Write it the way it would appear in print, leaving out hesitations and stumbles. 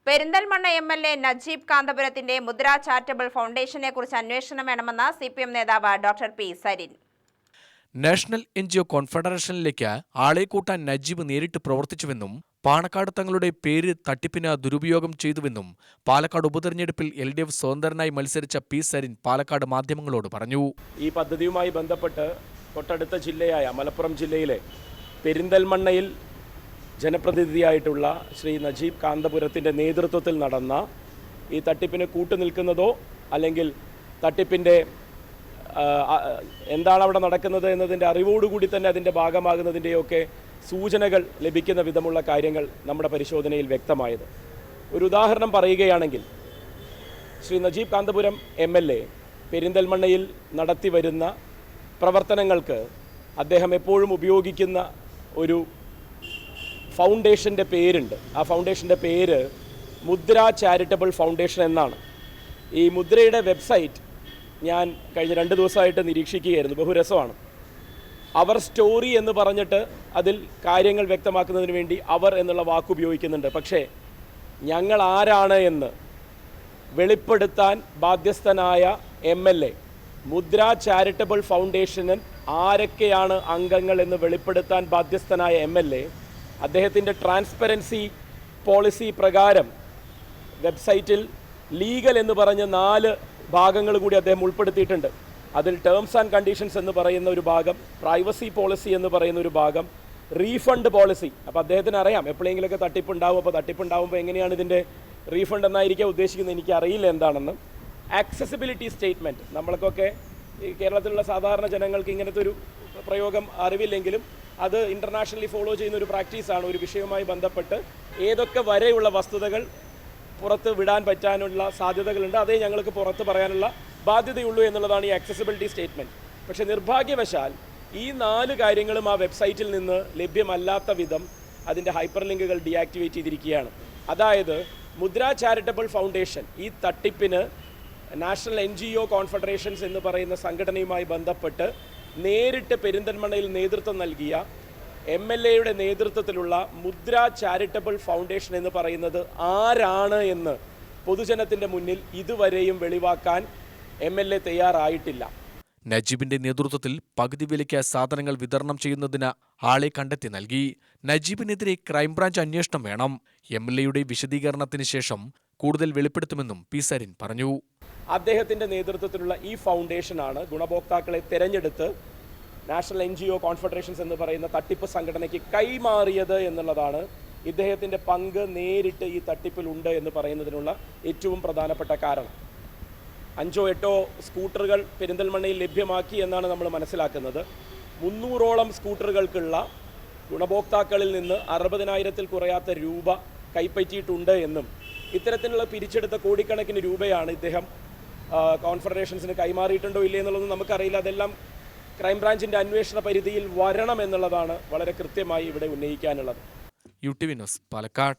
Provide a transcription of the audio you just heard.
Perinthalmanna MLA. Najeeb കാന്തപുരത്തിന്റെ മുദ്ര charitable ഫൗണ്ടേഷനെ കുറിച്ച് അന്വേഷണം വേണമെന്ന് CPM നേതാവ് doctor P Sarin. National NGO കോൺഫെഡറേഷനിലേക്ക് ആളെ കൂട്ടാൻ നജീബ് നേരിട്ട് പ്രവർത്തിച്ചുവെന്നും പാണക്കാട് തങ്ങളുടെ പേര് തട്ടിപ്പിന് ദുരുപയോഗം ചെയ്തുവെന്നും പാലക്കാട് ഉപതെരഞ്ഞെടുപ്പിൽ LDF സ്വതന്ത്രനായി മത്സരിച്ച പി സരിൻ പാലക്കാട് മാധ്യമങ്ങളോട് പറഞ്ഞു. ഈ പദ്ധതിയുമായി ബന്ധപ്പെട്ട് തൊട്ടടുത്ത ജില്ലയായ മലപ്പുറം ജില്ലയിലെ പെരിന്തൽമണ്ണയിൽ ജനപ്രതിനിധിയായിട്ടുള്ള ശ്രീ നജീബ് കാന്തപുരത്തിൻ്റെ നേതൃത്വത്തിൽ നടന്ന ഈ തട്ടിപ്പിന് കൂട്ടുനിൽക്കുന്നതോ അല്ലെങ്കിൽ തട്ടിപ്പിൻ്റെ എന്താണ് അവിടെ നടക്കുന്നത് എന്നതിൻ്റെ അറിവോടുകൂടി തന്നെ അതിൻ്റെ ഭാഗമാകുന്നതിൻ്റെയൊക്കെ സൂചനകൾ ലഭിക്കുന്ന വിധമുള്ള കാര്യങ്ങൾ നമ്മുടെ പരിശോധനയിൽ വ്യക്തമായത്. ഒരു ഉദാഹരണം പറയുകയാണെങ്കിൽ ശ്രീ നജീബ് കാന്തപുരം MLA പെരിന്തൽമണ്ണയിൽ നടത്തി വരുന്ന പ്രവർത്തനങ്ങൾക്ക് അദ്ദേഹം എപ്പോഴും ഉപയോഗിക്കുന്ന ഒരു ഫൗണ്ടേഷൻ്റെ പേരുണ്ട്. ആ ഫൗണ്ടേഷൻ്റെ പേര് മുദ്ര ചാരിറ്റബിൾ ഫൗണ്ടേഷൻ എന്നാണ്. ഈ മുദ്രയുടെ വെബ്സൈറ്റ് ഞാൻ കഴിഞ്ഞ 2 ദിവസമായിട്ട് നിരീക്ഷിക്കുകയായിരുന്നു. ബഹുരസമാണ്. അവർ സ്റ്റോറി എന്ന് പറഞ്ഞിട്ട് അതിൽ കാര്യങ്ങൾ വ്യക്തമാക്കുന്നതിന് വേണ്ടി അവർ എന്നുള്ള വാക്ക് ഉപയോഗിക്കുന്നുണ്ട്. പക്ഷേ ഞങ്ങൾ ആരാണ് എന്ന് വെളിപ്പെടുത്താൻ ബാധ്യസ്ഥനായ MLA മുദ്ര ചാരിറ്റബിൾ ഫൗണ്ടേഷനിൽ ആരൊക്കെയാണ് അംഗങ്ങൾ എന്ന് വെളിപ്പെടുത്താൻ ബാധ്യസ്ഥനായ MLA അദ്ദേഹത്തിൻ്റെ ട്രാൻസ്പെറൻസി പോളിസി പ്രകാരം വെബ്സൈറ്റിൽ ലീഗൽ എന്ന് പറഞ്ഞ് 4 ഭാഗങ്ങൾ കൂടി അദ്ദേഹം ഉൾപ്പെടുത്തിയിട്ടുണ്ട്. അതിൽ ടേംസ് ആൻഡ് കണ്ടീഷൻസ് എന്ന് പറയുന്ന ഒരു ഭാഗം, പ്രൈവസി പോളിസി എന്ന് പറയുന്ന ഒരു ഭാഗം, റീഫണ്ട് പോളിസി. അപ്പോൾ അദ്ദേഹത്തിന് അറിയാം എപ്പോഴെങ്കിലുമൊക്കെ തട്ടിപ്പുണ്ടാവും. അപ്പോൾ തട്ടിപ്പുണ്ടാവുമ്പോൾ എങ്ങനെയാണ് ഇതിൻ്റെ റീഫണ്ട് എന്നായിരിക്കും ഉദ്ദേശിക്കുന്നത്, എനിക്കറിയില്ല എന്താണെന്ന്. ആക്സസിബിലിറ്റി സ്റ്റേറ്റ്മെൻറ്റ്, നമ്മൾക്കൊക്കെ ഈ കേരളത്തിലുള്ള സാധാരണ ജനങ്ങൾക്ക് ഇങ്ങനത്തെ ഒരു പ്രയോഗം അറിവില്ലെങ്കിലും അത് ഇൻ്റർനാഷണലി ഫോളോ ചെയ്യുന്ന ഒരു പ്രാക്ടീസാണ്. ഒരു വിഷയവുമായി ബന്ധപ്പെട്ട് ഏതൊക്കെ വരെയുള്ള വസ്തുതകൾ പുറത്ത് വിടാൻ പറ്റാനുള്ള സാധ്യതകളുണ്ട്, അതേ ഞങ്ങൾക്ക് പുറത്ത് പറയാനുള്ള ബാധ്യതയുള്ളൂ എന്നുള്ളതാണ് ഈ ആക്സസിബിലിറ്റി സ്റ്റേറ്റ്മെൻറ്റ്. പക്ഷേ നിർഭാഗ്യവശാൽ ഈ 4 കാര്യങ്ങളും ആ വെബ്സൈറ്റിൽ നിന്ന് ലഭ്യമല്ലാത്ത വിധം അതിൻ്റെ ഹൈപ്പർ ലിങ്കുകൾ ഡീആക്ടിവേറ്റ് ചെയ്തിരിക്കുകയാണ്. അതായത് മുദ്ര ചാരിറ്റബിൾ ഫൗണ്ടേഷൻ ഈ തട്ടിപ്പിന് നാഷണൽ NGO കോൺഫെഡറേഷൻസ് എന്ന് പറയുന്ന സംഘടനയുമായി ബന്ധപ്പെട്ട് നേരിട്ട് പെരിന്തൽമണ്ണയിൽ നേതൃത്വം നൽകിയ MLAയുടെ നേതൃത്വത്തിലുള്ള മുദ്ര ചാരിറ്റബിൾ ഫൗണ്ടേഷൻ എന്ന് പറയുന്നത് ആരാണ് എന്ന് പൊതുജനത്തിൻ്റെ മുന്നിൽ ഇതുവരെയും വെളിവാക്കാൻ MLA തയ്യാറായിട്ടില്ല. നജീബിന്റെ നേതൃത്വത്തിൽ പകുതി വിലയ്ക്ക് സാധനങ്ങൾ വിതരണം ചെയ്യുന്നതിന് ആളെ കണ്ടെത്തി നൽകി. നജീബിനെതിരെ ക്രൈംബ്രാഞ്ച് അന്വേഷണം വേണം. MLAയുടെ വിശദീകരണത്തിന് ശേഷം കൂടുതൽ വെളിപ്പെടുത്തുമെന്നും പി സരിൻ പറഞ്ഞു. അദ്ദേഹത്തിൻ്റെ നേതൃത്വത്തിലുള്ള ഈ ഫൗണ്ടേഷനാണ് ഗുണഭോക്താക്കളെ തിരഞ്ഞെടുത്ത് നാഷണൽ NGO കോൺഫെഡറേഷൻസ് എന്ന് പറയുന്ന തട്ടിപ്പ് സംഘടനയ്ക്ക് കൈമാറിയത് എന്നുള്ളതാണ് ഇദ്ദേഹത്തിൻ്റെ പങ്ക് നേരിട്ട് ഈ തട്ടിപ്പിലുണ്ട് എന്ന് പറയുന്നതിനുള്ള ഏറ്റവും പ്രധാനപ്പെട്ട കാരണം. 5 8 സ്കൂട്ടറുകൾ പെരിന്തൽമണ്ണയിൽ ലഭ്യമാക്കി എന്നാണ് നമ്മൾ മനസ്സിലാക്കുന്നത്. 300ഓളം സ്കൂട്ടറുകൾക്കുള്ള ഗുണഭോക്താക്കളിൽ നിന്ന് 60,000-ൽ കുറയാത്ത രൂപ കൈപ്പറ്റിയിട്ടുണ്ട് എന്നും ഇത്തരത്തിലുള്ള പിരിച്ചെടുത്ത കോടിക്കണക്കിന് രൂപയാണ് ഇദ്ദേഹം കോൺഫെഡറേഷൻസിന് കൈമാറിയിട്ടുണ്ടോ ഇല്ലേ എന്നുള്ളതൊന്നും നമുക്കറിയില്ല. അതെല്ലാം ക്രൈംബ്രാഞ്ചിൻ്റെ അന്വേഷണ പരിധിയിൽ വരണം എന്നുള്ളതാണ് വളരെ കൃത്യമായി ഇവിടെ ഉന്നയിക്കാനുള്ളത്. UTV news, Palakkad.